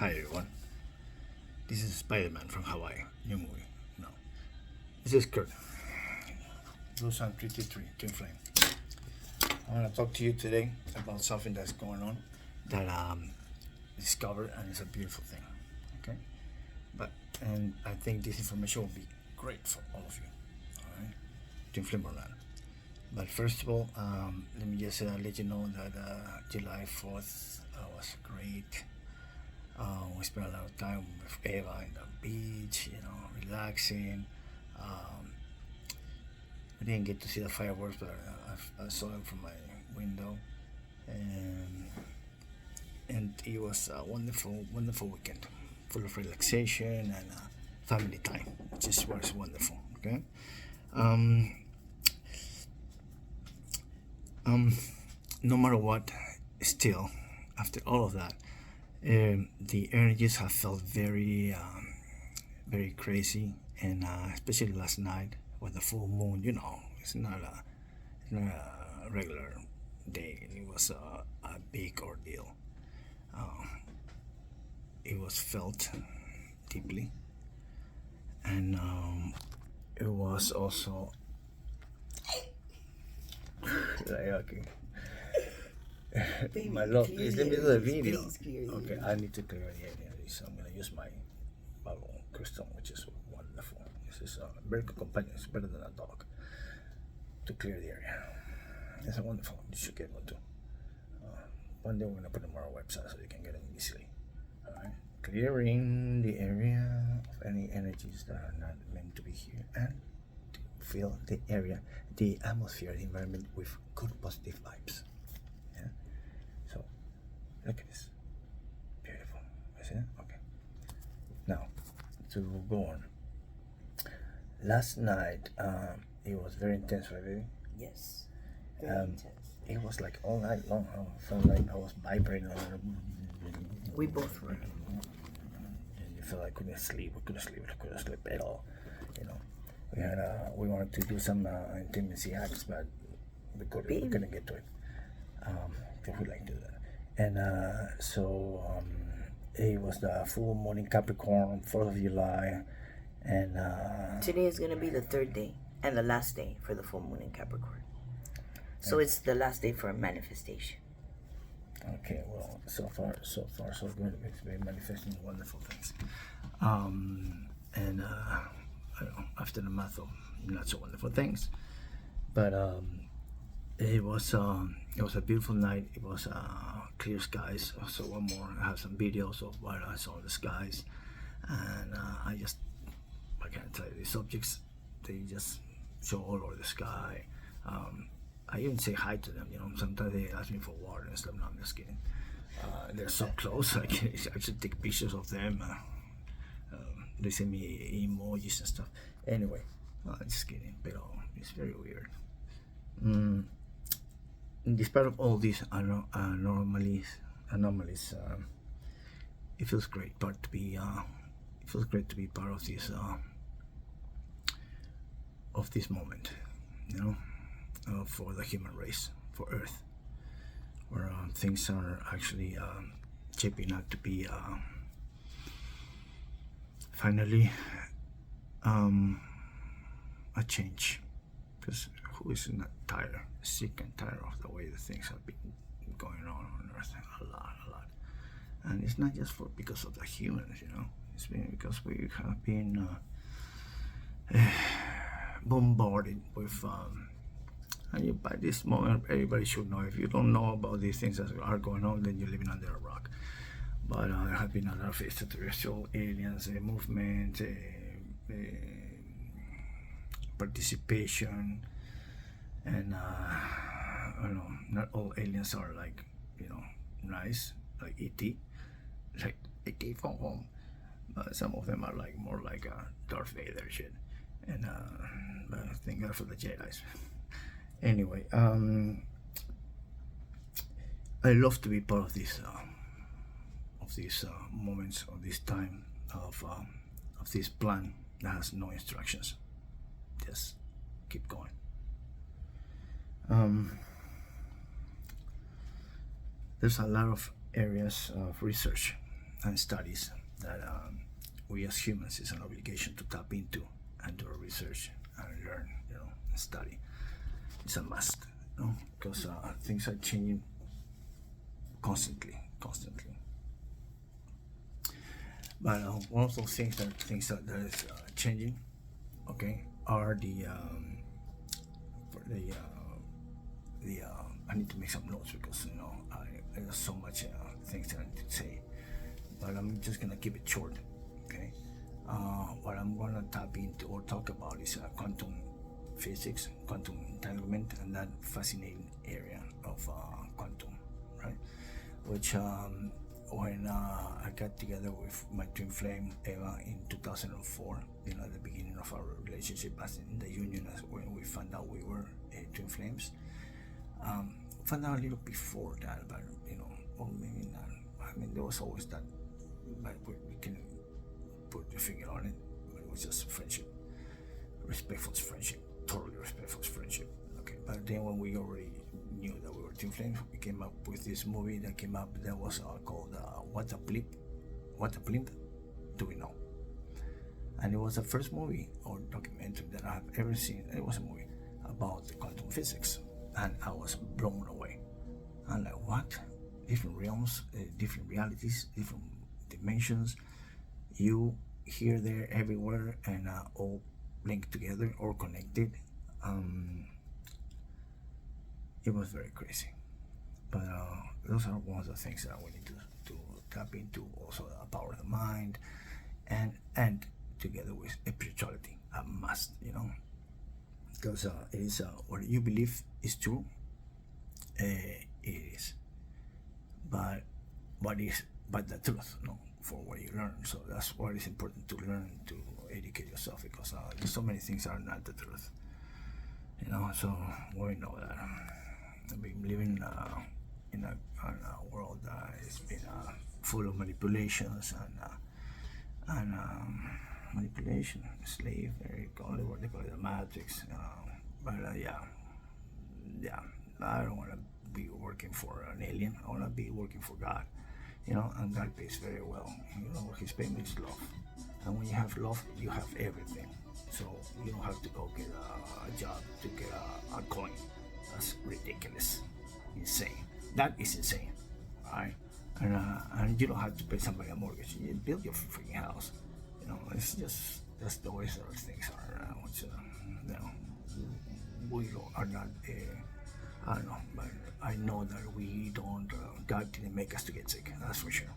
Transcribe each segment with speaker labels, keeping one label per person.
Speaker 1: Hi everyone, this is Spider-Man from Hawaii, new movie. No, this is Kurt. Bluswan333, Twin Flame. I want to talk to you today about something that's going on that discovered, and it's a beautiful thing. Okay, and I think this information will be great for all of you. All right, Twin Flame or not. But first of all, let me just let you know that July 4th was great. We spent a lot of time with Eva in the beach, relaxing. We didn't get to see the fireworks, but I saw them from my window, and it was a wonderful, wonderful weekend, full of relaxation and family time, which was wonderful. Okay. No matter what, still, after all of that, the energies have felt very, very crazy, and especially last night with the full moon. It's not a regular day. It was a big ordeal. It was felt deeply, and it was also okay. My love, please let me do the video. Okay, I need to clear the area. So I'm gonna use my bubble crystal, which is wonderful. This is a very good companion. It's better than a dog. To clear the area. It's a wonderful. You should get one too. One day we're gonna put them on our website so you can get them easily. Alright. Clearing the area of any energies that are not meant to be here, and to fill the area, the atmosphere, the environment with good positive vibes. Yeah. So look at this. Beautiful. You see it? Okay. Now to go on. Last night, it was very intense, right, baby?
Speaker 2: Yes. Very intense.
Speaker 1: It was like all night long. I felt like I was vibrating a little.
Speaker 2: We both were.
Speaker 1: And you feel like I couldn't sleep at all. We wanted to do some intimacy acts, but we couldn't get to it. If we like to do that. And so it was the full moon in Capricorn, 4th of July. And
Speaker 2: today is going to be the third day and the last day for the full moon in Capricorn. So it's the last day for a manifestation.
Speaker 1: Okay, well, so far so good. It's been manifesting wonderful things. And I don't know, after the math of not so wonderful things, but it was a beautiful night. It was clear skies. So one more, I have some videos of what I saw in the skies, and I can't tell you, the subjects, they just show all over the sky. I even say hi to them, sometimes they ask me for water and stuff. No, I'm just kidding. They're so close, I can actually take pictures of them. They send me emojis and stuff. Anyway, just kidding, but it's very weird. Despite of all these anomalies, it feels great to be part of this moment, for the human race, for Earth, where things are actually shaping up to be finally a change. Because who is not sick and tired of the way the things have been going on Earth? A lot. And it's not just because of the humans, it's been because we have been bombarded with and by this moment everybody should know. If you don't know about these things that are going on, then you're living under a rock. But there have been a lot of extraterrestrial aliens, movement, participation, and I don't know, not all aliens are like nice, like E.T. from home. Some of them are like more like Darth Vader shit, and thank God for the Jedi's. Anyway, I love to be part of these moments, of this time, of this plan that has no instructions. Just keep going. There's a lot of areas of research and studies that we as humans is an obligation to tap into and do research and learn, and study. It's a must, because things are changing constantly. But one of those things that is changing, okay, are the I need to make some notes because there's so much things that I need to say, but I'm just gonna keep it short, okay. What I'm gonna tap into or talk about is quantum physics, quantum entanglement, and that fascinating area of quantum, right? Which when I got together with my twin flame Eva in 2004, at the beginning of our relationship, as in the union, as when we found out we were twin flames. Found out a little before that, but or maybe not. I mean, there was always that, but we can put a figure on it. But it was just friendship, respectful friendship, totally respectful friendship. Okay, but then when we already knew that we were twin flames, we came up with this movie that came up that was called What a Blimp Do We Know? And it was the first movie or documentary that I have ever seen. It was a movie about the quantum physics, and I was blown away. I'm like, what? Different realms, different realities, different dimensions, you here, there, everywhere, and all linked together or connected. It was very crazy. But those are one of the things that we need to tap into. Also, the power of the mind, and together with spirituality, a must, because it is what you believe is true. It is, but the truth, for what you learn. So that's why it's important to learn to educate yourself, because there's so many things that are not the truth. So we know that. I've been living in a world that has been full of manipulations and manipulation, slave. They call it the matrix. But yeah, I don't want to be working for an alien. I want to be working for God. And God pays very well. His payment is love, and when you have love, you have everything. So you don't have to go get a job to get a coin. That's ridiculous, insane. That is insane, right? And you don't have to pay somebody a mortgage. You build your freaking house. It's just that's the way sort of things are. Which we are not. I don't know, but I know that we don't. God didn't make us to get sick. That's for sure.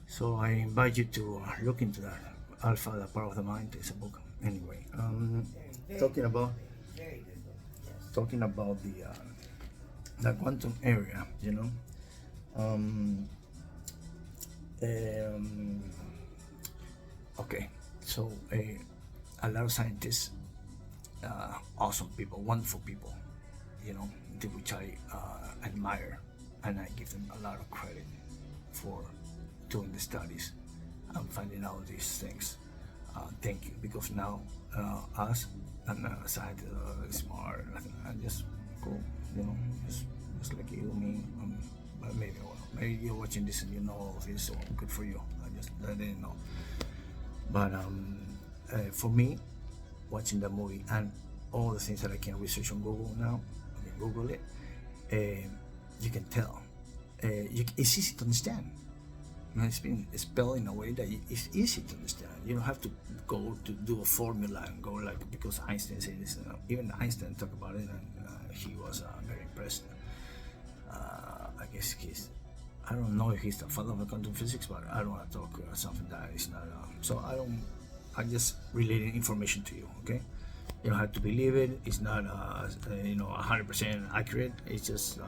Speaker 1: So I invite you to look into that. Alpha, the Power of the Mind is a book. Anyway, talking about the quantum area, okay, so a lot of scientists, awesome people, wonderful people, which I admire, and I give them a lot of credit for doing the studies and finding out these things. Thank you, because now us, I'm not a scientist, smart, I'm just cool, just like you, me. But maybe you're watching this and you know all of this, so good for you. I didn't know. But for me, watching the movie and all the things that I can research on Google now, I can Google it. You can tell. It's easy to understand. It's been spelled in a way that it's easy to understand. You don't have to go to do a formula and go because Einstein said this. Even Einstein talked about it, and he was very impressed. I guess I don't know if he's the father of quantum physics, but I don't want to talk something that is not. So I just relating information to you. Okay, you don't have to believe it. It's not 100% accurate. It's just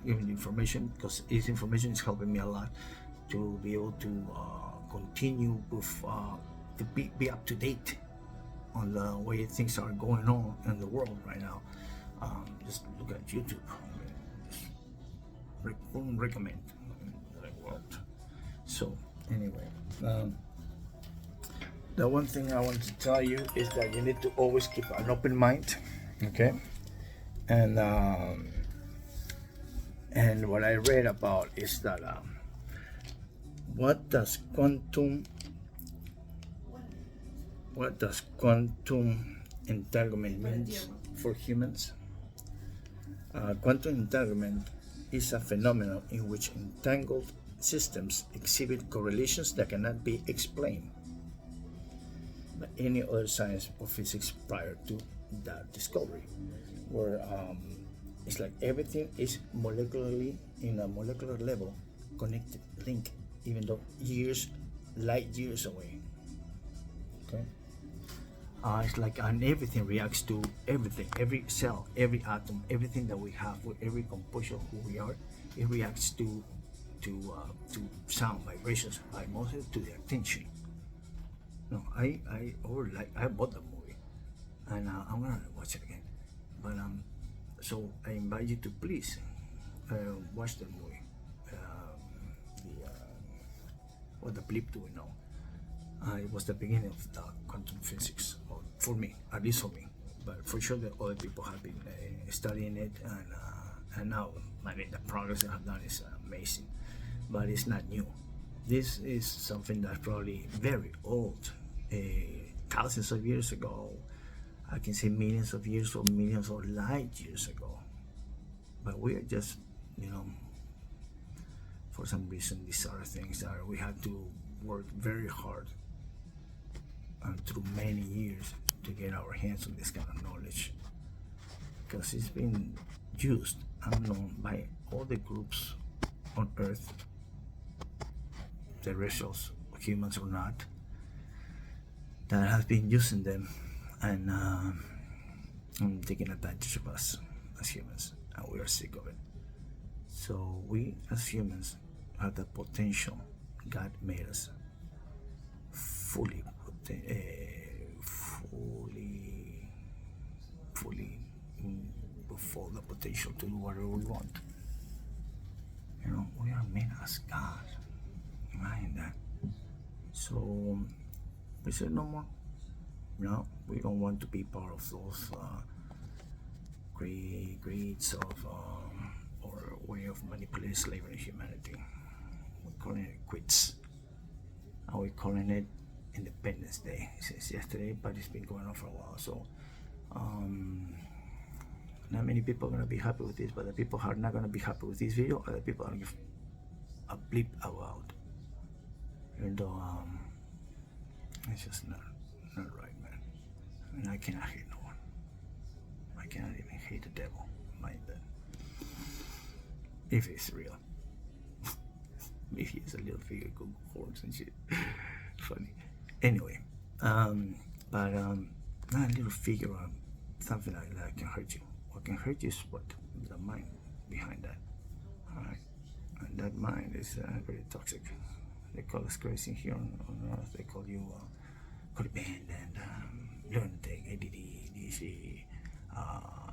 Speaker 1: giving the information, because this information is helping me a lot to be able to continue with to be up to date on the way things are going on in the world right now. Just look at YouTube. Just recommend the world. So anyway, the one thing I want to tell you is that you need to always keep an open mind, okay? And what I read about is that what does quantum entanglement means for humans? Quantum entanglement is a phenomenon in which entangled systems exhibit correlations that cannot be explained by any other science or physics prior to that discovery, where it's like everything is molecularly, in a molecular level, connected, linked, even though light years away. Okay. It's like, and everything reacts to everything, every cell, every atom, everything that we have, with every composition of who we are, it reacts to sound, vibrations, by mostly to the attention. No, I bought the movie, and I'm gonna watch it again. But so I invite you to please watch the movie. What the blip do we know? It was the beginning of the quantum physics, for me, at least for me. But for sure, that other people have been studying it, and now, I mean, the progress they have done is amazing. But it's not new. This is something that's probably very old, thousands of years ago. I can say millions of years or millions of light years ago. But we are just, for some reason, these are things that we have to work very hard and through many years to get our hands on this kind of knowledge, because it's been used and known by all the groups on Earth, terrestrials, humans or not, that have been using them and taking advantage of us as humans, and we are sick of it. So we as humans have the potential. God made us fully full the potential to do whatever we want. We are made as God. Imagine that. So we said no more. No, we don't want to be part of those greeds of or way of manipulating slavery in humanity. We're calling it quits. And we're calling it Independence Day since yesterday, but it's been going on for a while. So not many people are going to be happy with this, but the people who are not going to be happy with this video are the people that give a bleep about. Even though it's just not right, man. I mean, I cannot hate no one. I cannot even hate the devil, mind that. If it's real. Maybe it's a little figure with horns and shit. Funny. Anyway, but not a little figure or something like that can hurt you. What can hurt you is what the mind behind that. Alright? And that mind is very toxic. They call us crazy here on Earth. They call you codependent, lunatic, ADD, DC,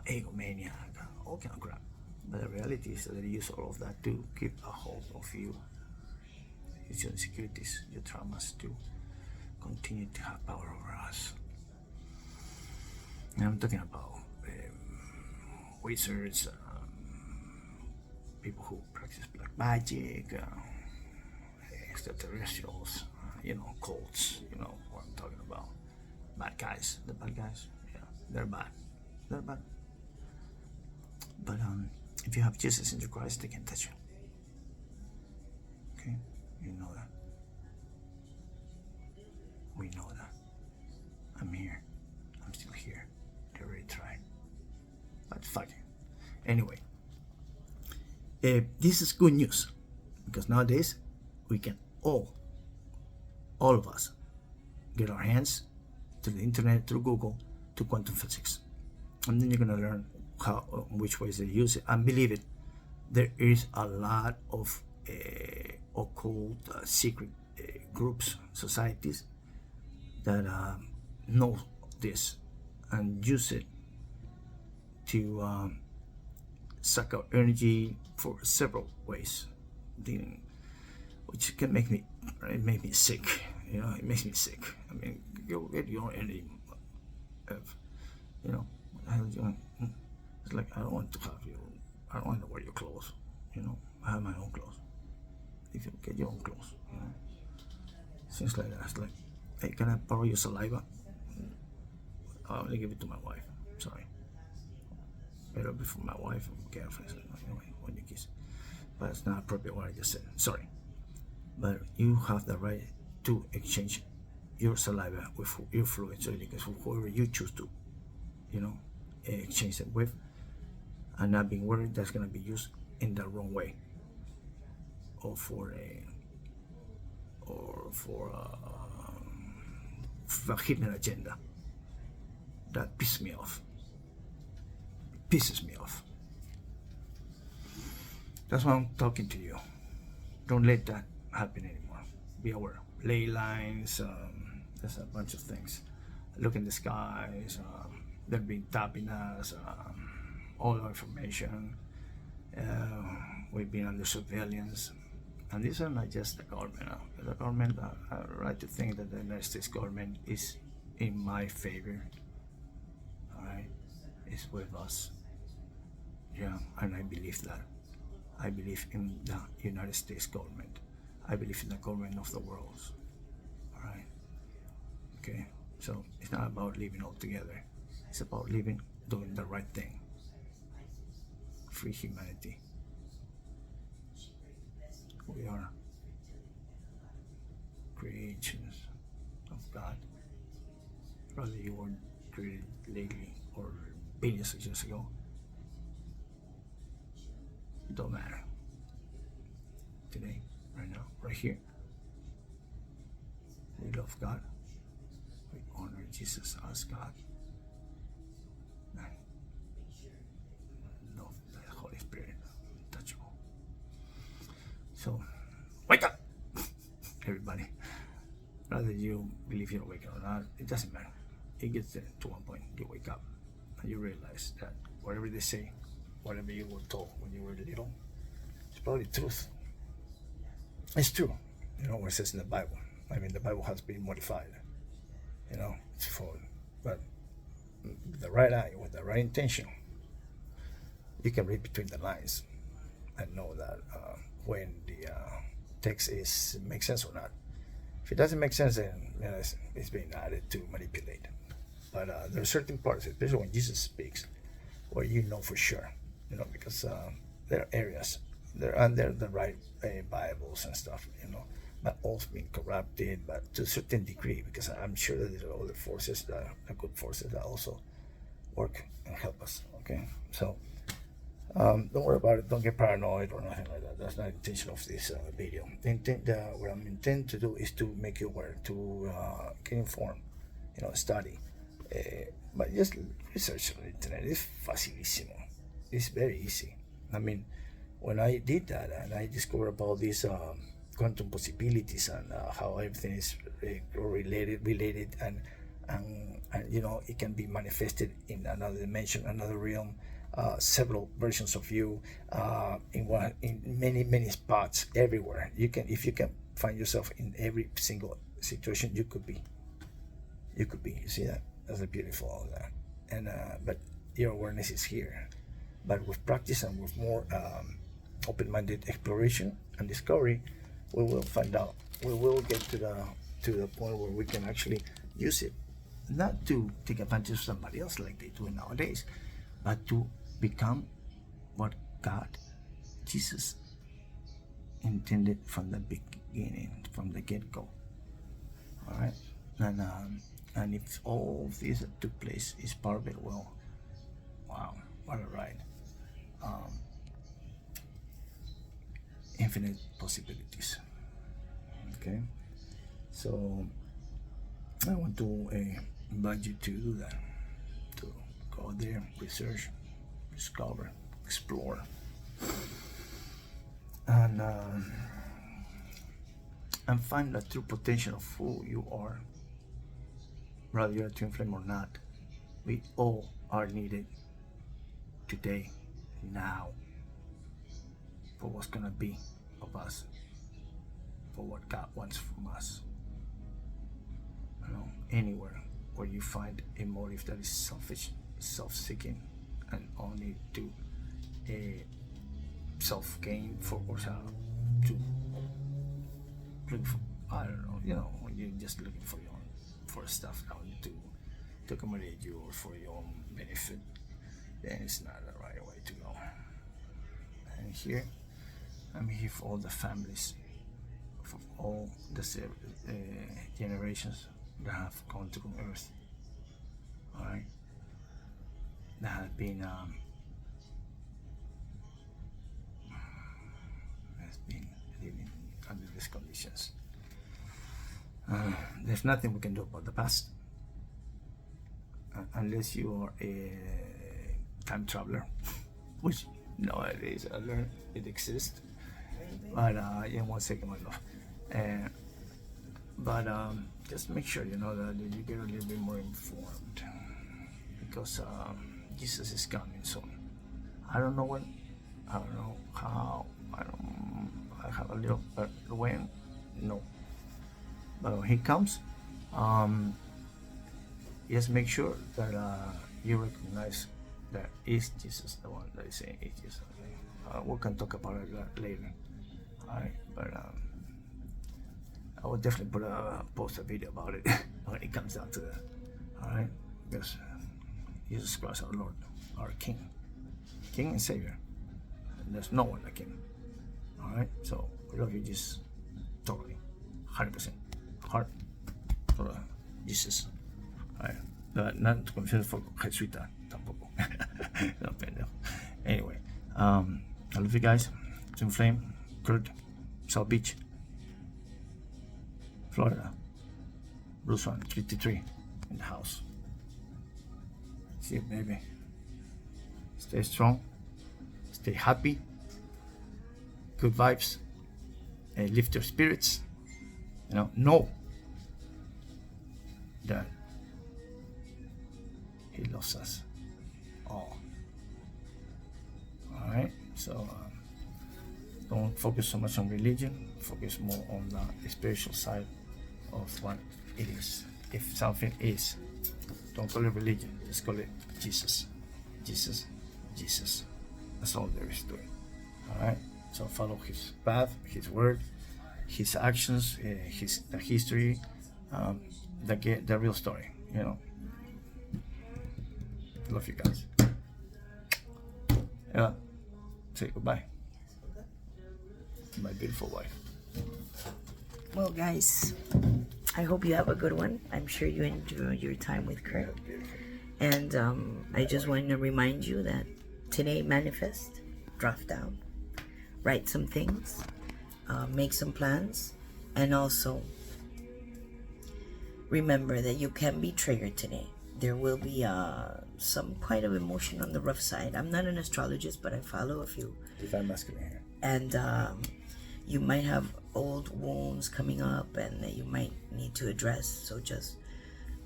Speaker 1: egomaniac, all kind of crap. But the reality is that they use all of that to keep a hold of you. It's your insecurities, your traumas to continue to have power over us. And I'm talking about wizards, people who practice black magic, extraterrestrials, cults, what I'm talking about. Bad guys, the bad guys, yeah, they're bad. They're bad. But if you have Jesus in your Christ, they can't touch you. Okay? You know that. We know that. I'm here. I'm still here. They already tried. But fuck it. Anyway, this is good news, because nowadays we can all of us, get our hands to the internet, through Google, to quantum physics. And then you're going to learn which ways they use it. And believe it, there is a lot of occult, secret groups, societies that know this and use it to suck out energy for several ways, which can make me sick. It makes me sick. I mean, you get your own energy. It's like, I don't want to have you. I don't want to wear your clothes. I have my own clothes. If you get your own clothes, Things like that. It's like, hey, can I borrow your saliva? I'll only give it to my wife. Sorry. Better be for my wife or girlfriend. Anyway, when you kiss. But it's not appropriate what I just said. Sorry. But you have the right to exchange your saliva with your fluid, so because whoever you choose to, exchange it with, and not being worried that's gonna be used in the wrong way, or for a hidden agenda. That pisses me off. Pisses me off. That's why I'm talking to you. Don't let that happen anymore. Be aware. Ley lines, there's a bunch of things. Look in the skies, they've been tapping us, all our information. We've been under surveillance. And these are not just the government. The government, I like to think that the United States government is in my favor. Alright? It's with us. Yeah, and I believe that. I believe in the United States government. I believe in the government of the world. Alright? Okay? So it's not about living all together. It's about living, doing the right thing. Free humanity. We are creations of God. Whether you were created lately or billions of years ago, it don't matter. Today, right now, right here, we love God. We honor Jesus as God. And love the Holy Spirit, untouchable. So, wake up, everybody. Whether you believe you're waking or not, it doesn't matter. It gets to one point, you wake up and you realize that whatever they say, whatever you were told when you were little, it's probably truth. It's true. What it says in the Bible. I mean, the Bible has been modified. It's for, but with the right eye, with the right intention, you can read between the lines and know that when the text makes sense or not. If it doesn't make sense, then it's being added to manipulate. But there are certain parts, especially when Jesus speaks, where you know for sure, because there are areas, they're under the right Bibles and stuff, but also being corrupted, but to a certain degree, because I'm sure that there are other forces, that are good forces that also work and help us. Okay, so don't worry about it. Don't get paranoid or nothing like that. That's not the intention of this video. What I'm intending to do is to make you aware, to get informed, study. But just research on the internet. It's facilissimo. It's very easy. I mean, when I did that and I discovered about these quantum possibilities and how everything is related and it can be manifested in another dimension, another realm, several versions of you in many spots everywhere. If you can find yourself in every single situation you could be. You see that? That's beautiful, all that. And but your awareness is here. But with practice and with more open-minded exploration and discovery, we will find out. We will get to the point where we can actually use it, not to take advantage of somebody else like they do nowadays, but to become what God, Jesus, intended from the beginning, from the get-go. All right, and if all this that took place is part of it, well, wow, what a ride! Infinite possibilities. Okay, so I want to invite you to do that, to go out there, research, discover, explore, and find the true potential of who you are. Whether you're a twin flame or not, we all are needed today, now, for what's gonna be of us, for what God wants from us. Anywhere where you find a motive that is selfish, self-seeking, and only to self-gain for yourself, to look for, I don't know, when you're just looking for stuff now to accommodate you or for your own benefit, then it's not the right way to go. And here, I'm here for all the families, for all the generations that have gone to Earth. All right, that have been living under these conditions. There's nothing we can do about the past unless you are a time traveler, which nowadays I learned it exists. But yeah, 1 second, my love. But just make sure you know that you get a little bit more informed, because Jesus is coming soon. I don't know when, I don't know how, I have a little when, no. But when he comes, just make sure that you recognize that is Jesus the one that is saying it's Jesus. We can talk about it later. Alright, but I will definitely post a video about it when it comes down to that. Alright, because Jesus Christ our Lord, our King and Savior, and there's no one like him. Alright, so we love you just totally, 100%, heart for Jesus. Alright, but not to confuse for Jesuita tampoco. No, pendejo. Anyway, I love you guys. Twin Flame, Kurt, South Beach, Florida. Bluswan333 in the house. See you, baby. Stay strong, stay happy, good vibes, and lift your spirits. Know that he loves us all. Alright, so don't focus so much on religion, focus more on the spiritual side of what it is. If something is, don't call it religion, just call it Jesus. Jesus, Jesus. That's all there is to it. Alright, so follow his path, his word, his actions, the history, the real story. Love you guys. Yeah, say goodbye. My beautiful wife.
Speaker 2: Well, guys, I hope you have a good one. I'm sure you enjoyed your time with Kurt. And I just wanted to remind you that today, manifest, draft down, write some things, make some plans, and also remember that you can be triggered today. There will be some kind of emotion on the rough side. I'm not an astrologist, but I follow a few.
Speaker 1: Divine masculine here.
Speaker 2: And you might have old wounds coming up and that you might need to address. So just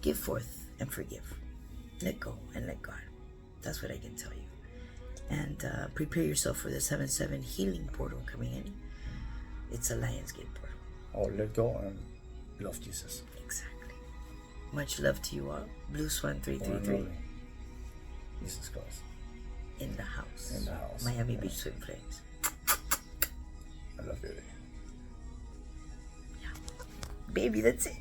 Speaker 2: give forth and forgive. Let go and let God. That's what I can tell you. And prepare yourself for the 7/7 healing portal coming in. It's a Lionsgate portal.
Speaker 1: Oh, let go and love Jesus.
Speaker 2: Exactly. Much love to you all. Bluswan333.
Speaker 1: Jesus Christ.
Speaker 2: In the house.
Speaker 1: In the house.
Speaker 2: Miami Beach Swim Flames.
Speaker 1: I love you.
Speaker 2: Yeah. Baby, that's it.